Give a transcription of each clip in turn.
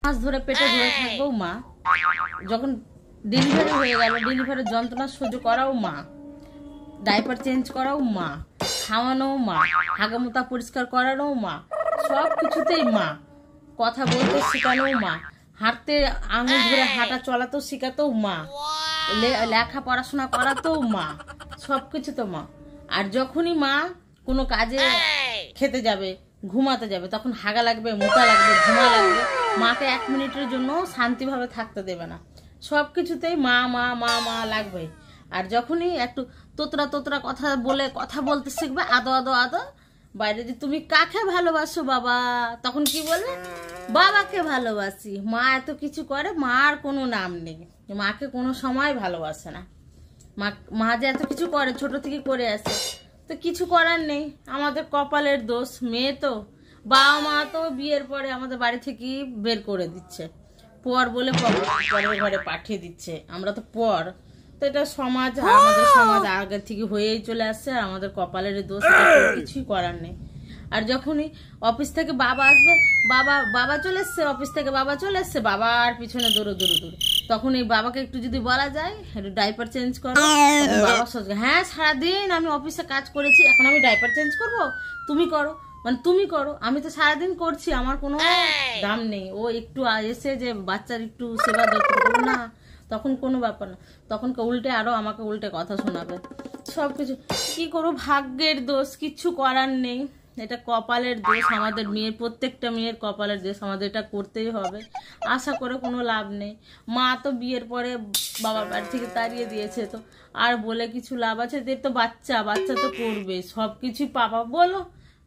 মাস ধরে পেটে ধরে থাকবেও মা, যখন ডেলিভারি হয়ে গেল ডেলিভারির যন্ত্রণা সহ্য করাও মা, ডাইপার চেঞ্জ করাও মা, খাওয়ানো মা, হাগামোতা পরিষ্কার করানো মা, সব কিছুতেই মা, কথা বলতে শেখানো মা, হাঁটতে আঙুল ধরে হাঁটা চলাতেও শেখাতেও মা, লেখা পড়াশোনা করাতেও মা, সব কিছু তো মা। আর যখনই মা কোনো কাজে খেতে যাবে ঘুমাতে যাবে তখন হাগা লাগবে, মোটা লাগবে, ঘুমা লাগবে, মাকে 1 মিনিটের জন্য শান্তিভাবে থাকতে দেবে না। সব কিছুতেই মা মা মা মা লাগবে। আর যখনই একটু তোতরা তোতরা কথা বলে কথা বলতে শিখবে, আদো আদো আদো, বাইরে যে তুমি কাকে ভালোবাসো বাবা, তখন কি বলবে, বাবাকে ভালোবাসি। মা এত কিছু করে, মার কোনো নাম নেই, মাকে কোনো সময় ভালোবাসে না। মা যে এত কিছু করে ছোট থেকে করে আসে, তো কিছু করার নেই, আমাদের কপালের দোষ। মেয়ে তো, বাবা মা তো বিয়ের পরে আমাদের বাড়ি থেকে বের করে দিচ্ছে, পর বলে পরের ঘরে পাঠিয়ে দিচ্ছে, আমরা তো পর। তো এটা সমাজ, আমাদের সমাজ আগে থেকে হয়েই চলে আসছে, আর আমাদের কপালের দোষ, কিছুই করার নেই। আর যখনই অফিস থেকে বাবা আসবে, বাবা চলে এসছে, অফিস থেকে বাবা চলে এসছে, বাবার পিছনে দৌড়ো দৌড়ো দৌড়ো, তখন এই বাবাকে একটু যদি বলা যায় একটু ডাইপার চেঞ্জ করো, বাবা সোজা হ্যাঁ সারাদিন আমি অফিসে কাজ করেছি, এখন আমি ডাইপার চেঞ্জ করব, তুমি করো, মানে তুমি করো, আমি তো সারাদিন করছি, আমার কোনো দাম নেই। ও একটু এসে যে বাচ্চার একটু সেবা যত্ন করবো না, তখন কোনো ব্যাপার না, তখন উল্টে আরো আমাকে উল্টে কথা শোনাবে। সবকিছু কি করবো, ভাগ্যের দোষ, কিচ্ছু করার নেই, এটা কপালের দোষ। আমাদের মেয়ের, প্রত্যেকটা মেয়ের কপালের দোষ, আমাদের এটা করতেই হবে, আশা করে কোনো লাভ নেই। মা তো বিয়ের পরে বাবার বাড়ি থেকে তাড়িয়ে দিয়েছে, তো আর বলে কিছু লাভ আছে? এদের তো বাচ্চা তো করবে সব কিছুই, পাপা বলো,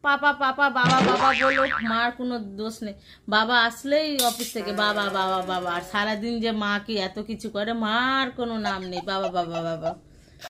পাপা পাপা, বাবা বাবা বলো, মার কোনো দোষ নেই। বাবা আসলেই অফিস থেকে বাবা বাবা বাবা, আর সারাদিন যে মা কি এত কিছু করে, মার কোনো নাম নেই, বাবা বাবা বাবা।